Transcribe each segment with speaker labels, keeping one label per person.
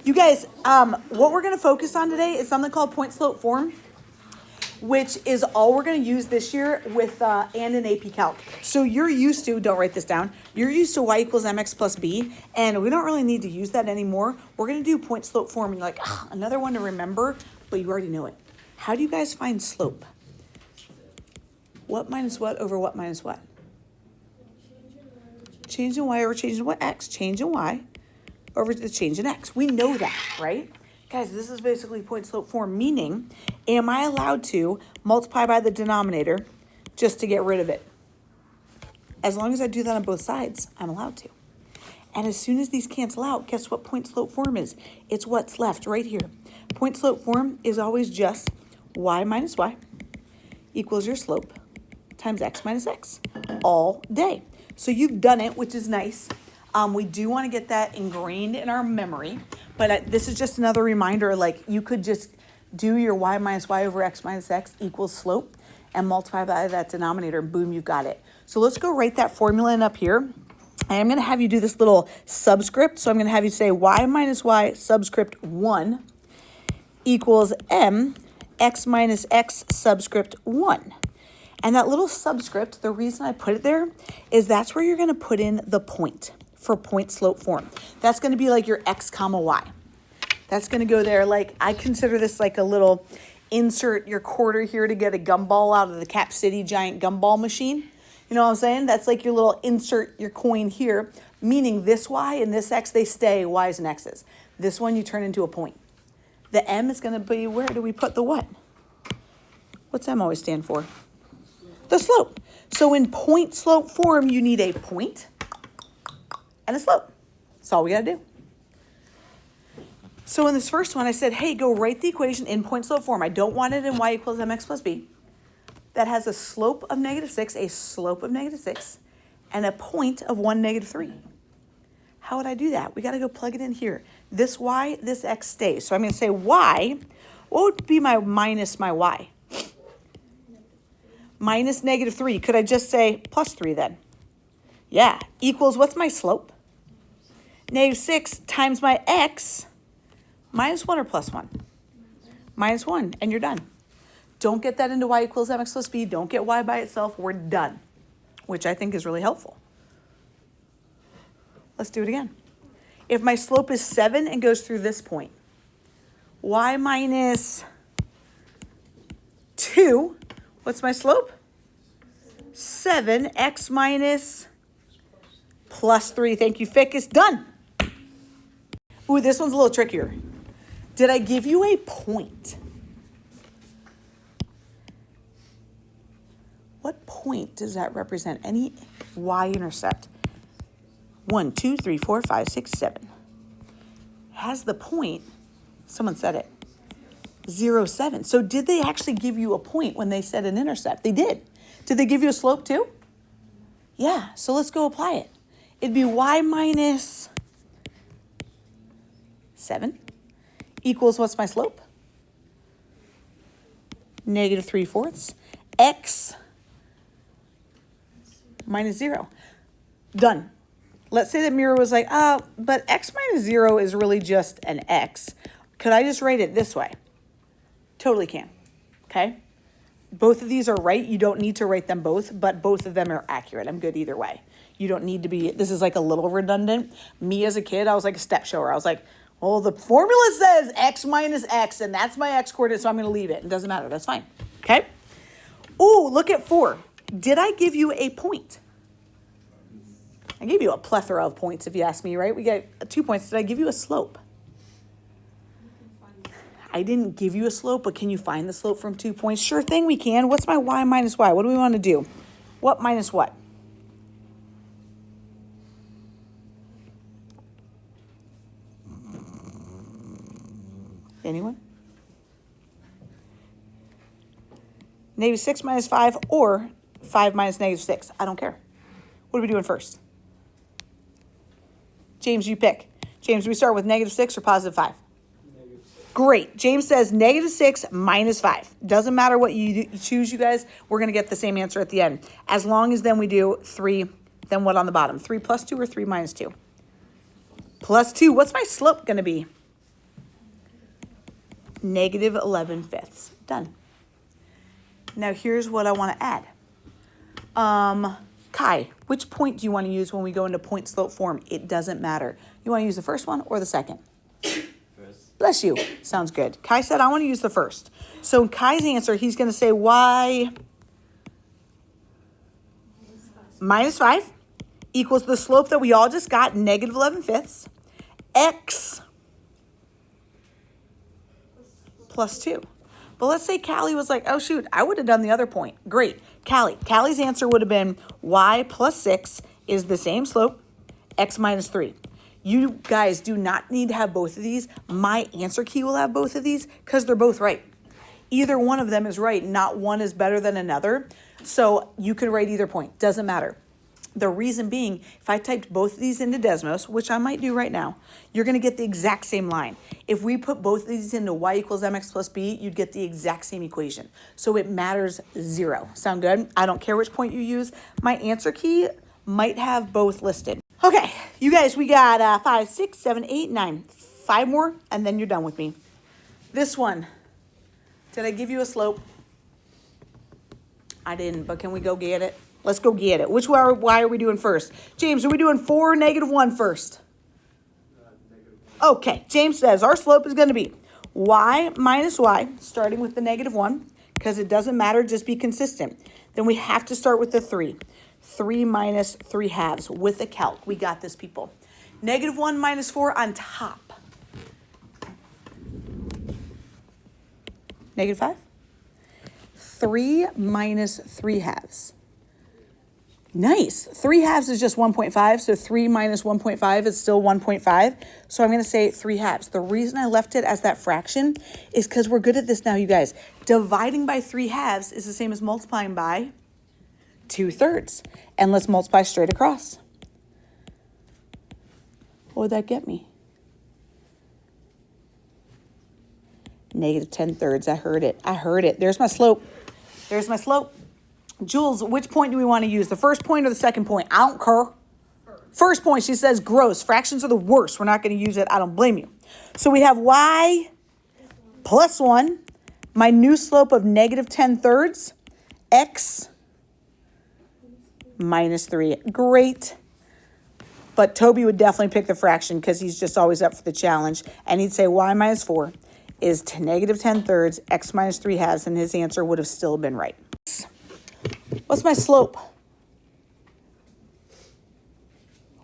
Speaker 1: You guys, what we're going to focus on today is something called point slope form, which is all we're going to use this year with and in AP Calc. So you're used to, don't write this down, you're used to y equals mx plus b, and we don't really need to use that anymore. We're going to do point slope form, and you're like, another one to remember, but you already know it. How do you guys find slope? What minus what over what minus what? Change in y over change in what? X. Change in y over the change in x. We know that, right? Guys, this is basically point slope form, meaning, am I allowed to multiply by the denominator just to get rid of it? As long as I do that on both sides, I'm allowed to. And as soon as these cancel out, guess what point slope form is? It's what's left right here. Point slope form is always just y minus y equals your slope times x minus x all day. So you've done it, which is nice. We do want to get that ingrained in our memory, but this is just another reminder, like you could just do your y minus y over x minus x equals slope and multiply by that denominator, and boom, you've got it. So let's go write that formula in up here. And I'm going to have you do this little subscript. So I'm going to have you say y minus y subscript 1 equals m x minus x subscript 1. And that little subscript, the reason I put it there is that's where you're going to put in the point for point slope form. That's going to be like your x comma y. That's going to go there. Like, I consider this like a little insert your quarter here to get a gumball out of the Cap City giant gumball machine. You know what I'm saying? That's like your little insert your coin here, meaning this y and this x, they stay y's and x's. This one you turn into a point. The m is going to be, where do we put the what? What's m always stand for? The slope. So in point slope form, you need a point and a slope. That's all we got to do. So in this first one, I said, hey, go write the equation in point slope form. I don't want it in y equals mx plus b. That has a slope of -6, a slope of -6, and a point of 1, -3. How would I do that? We got to go plug it in here. This y, this x stays. So I'm going to say y, what would be my minus my y? Minus -3. Could I just say plus 3 then? Yeah, equals, what's my slope? -6 times my x, -1 or +1? -1, and you're done. Don't get that into y equals mx plus b. Don't get y by itself. We're done, which I think is really helpful. Let's do it again. If my slope is 7 and goes through this point, y minus 2, what's my slope? 7, x minus +3. Thank you, Ficus. Done. Ooh, this one's a little trickier. Did I give you a point? What point does that represent? Any y-intercept? 1, 2, 3, 4, 5, 6, 7. Has the point, someone said it, 0, 7. So did they actually give you a point when they said an intercept? They did. Did they give you a slope too? Yeah, so let's go apply it. It'd be y minus 7 equals, what's my slope? -3/4. X minus 0. Done. Let's say that Mira was like, but x minus 0 is really just an x. Could I just write it this way? Totally can. Okay? Both of these are right. You don't need to write them both, but both of them are accurate. I'm good either way. You don't need to be, this is like a little redundant. Me as a kid, I was like a step shower. I was like, well, the formula says x minus x, and that's my x coordinate, so I'm going to leave it. It doesn't matter. That's fine. Okay? Ooh, look at 4. Did I give you a point? I gave you a plethora of points, if you ask me, right? We got 2 points. Did I give you a slope? I didn't give you a slope, but can you find the slope from 2 points? Sure thing, we can. What's my y minus y? What do we want to do? What minus what? Anyone? -6 minus 5 or 5 minus -6. I don't care. What are we doing first? James, you pick. James, we start with -6 or +5? Great. James says -6 minus 5. Doesn't matter what you choose, you guys. We're going to get the same answer at the end. As long as then we do 3, then what on the bottom? 3 plus 2 or 3 minus 2? Plus 2. What's my slope going to be? negative 11/5. Done. Now here's what I want to add. Kai, which point do you want to use when we go into point slope form? It doesn't matter. You want to use the first one or the second?
Speaker 2: First.
Speaker 1: Bless you. Sounds good. Kai said, I want to use the first. So in Kai's answer, he's going to say y minus 5 equals the slope that we all just got, negative 11/5, x plus 2. But let's say Callie was like, oh, shoot, I would have done the other point. Great. Callie's answer would have been y plus 6 is the same slope, x minus 3. You guys do not need to have both of these. My answer key will have both of these because they're both right. Either one of them is right. Not one is better than another. So you can write either point. Doesn't matter. The reason being, if I typed both of these into Desmos, which I might do right now, you're going to get the exact same line. If we put both of these into y equals mx plus b, you'd get the exact same equation. So it matters 0. Sound good? I don't care which point you use. My answer key might have both listed. Okay, you guys, we got 5, 6, 7, 8, 9. 5 more, and then you're done with me. This one, did I give you a slope? I didn't, but can we go get it? Let's go get it. Y are we doing first? James, are we doing 4 or negative 1 first? Okay, James says our slope is going to be y minus y, starting with the negative 1, because it doesn't matter, just be consistent. Then we have to start with the 3. 3 minus 3 halves with a calc. We got this, people. Negative 1 minus 4 on top. Negative 5. 3 minus 3 halves. Nice. 3 halves is just 1.5, so 3 minus 1.5 is still 1.5. So I'm going to say 3 halves. The reason I left it as that fraction is because we're good at this now, you guys. Dividing by 3 halves is the same as multiplying by 2/3. And let's multiply straight across. What would that get me? Negative 10/3. I heard it. I heard it. There's my slope. There's my slope. Jules, which point do we want to use? The first point or the second point? I don't care. First point, she says gross. Fractions are the worst. We're not going to use it. I don't blame you. So we have y plus 1, my new slope of negative 10/3, x minus 3. Great. But Toby would definitely pick the fraction because he's just always up for the challenge. And he'd say y minus 4 is to negative 10/3, x minus 3 halves, and his answer would have still been right. What's my slope?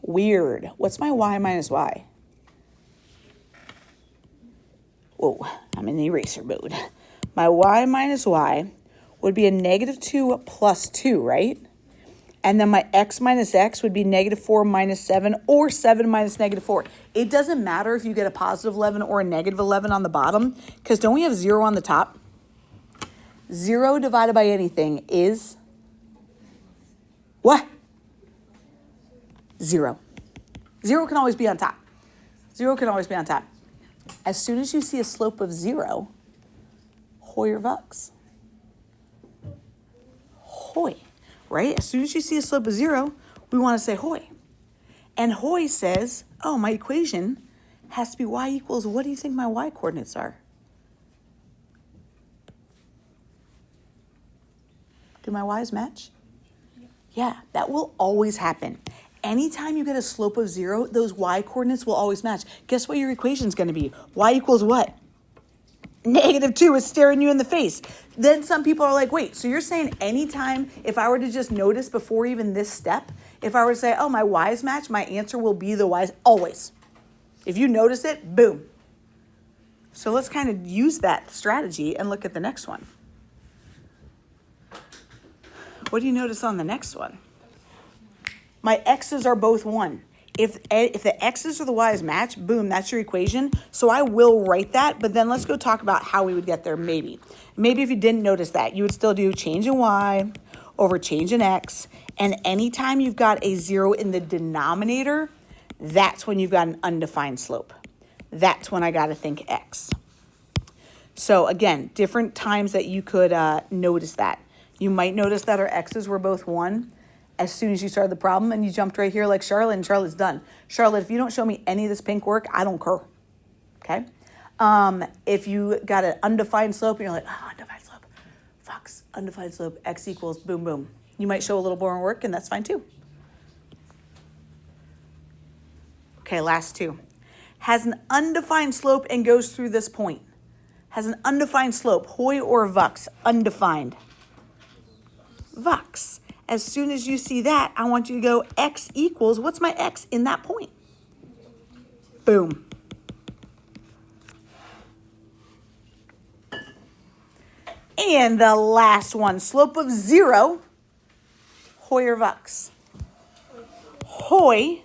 Speaker 1: Weird. What's my y minus y? Whoa, I'm in the eraser mode. My y minus y would be a negative 2 plus 2, right? And then my x minus x would be negative 4 minus 7 or 7 minus negative 4. It doesn't matter if you get a positive 11 or a negative 11 on the bottom, because don't we have 0 on the top? 0 divided by anything is what? 0. 0 can always be on top. 0 can always be on top. As soon as you see a slope of 0, hoy or vux. Hoy, right? As soon as you see a slope of 0, we want to say hoy. And hoy says, oh, my equation has to be y equals, what do you think my y coordinates are? Do my y's match? Yeah, that will always happen. Anytime you get a slope of 0, those y coordinates will always match. Guess what your equation is going to be? Y equals what? Negative 2 is staring you in the face. Then some people are like, wait, so you're saying anytime, if I were to just notice before even this step, if I were to say, oh, my y's match, my answer will be the y's always. If you notice it, boom. So let's kind of use that strategy and look at the next one. What do you notice on the next one? My x's are both 1. If the x's or the y's match, boom, that's your equation. So I will write that, but then let's go talk about how we would get there maybe. Maybe if you didn't notice that, you would still do change in y over change in x. And anytime you've got a 0 in the denominator, that's when you've got an undefined slope. That's when I got to think x. So again, different times that you could notice that. You might notice that our x's were both 1 as soon as you started the problem, and you jumped right here like Charlotte, and Charlotte's done. Charlotte, if you don't show me any of this pink work, I don't care, okay? If you got an undefined slope and you're like, oh, undefined slope, fucks, undefined slope, x equals boom, boom. You might show a little more work, and that's fine too. Okay, last two. Has an undefined slope and goes through this point. Has an undefined slope, hoi or vux, undefined. Vux. As soon as you see that, I want you to go x equals, what's my x in that point? Boom. And the last one, slope of 0, hoi or vux. Hoi,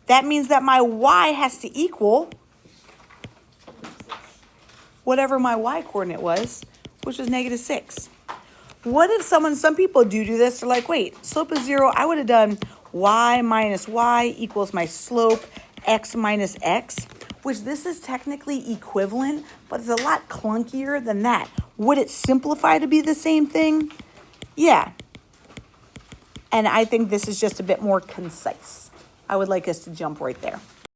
Speaker 1: that means that my y has to equal whatever my y coordinate was, which was -6. What if some people do this, they're like, wait, slope is 0, I would have done y minus y equals my slope, x minus x, which this is technically equivalent, but it's a lot clunkier than that. Would it simplify to be the same thing? Yeah. And I think this is just a bit more concise. I would like us to jump right there.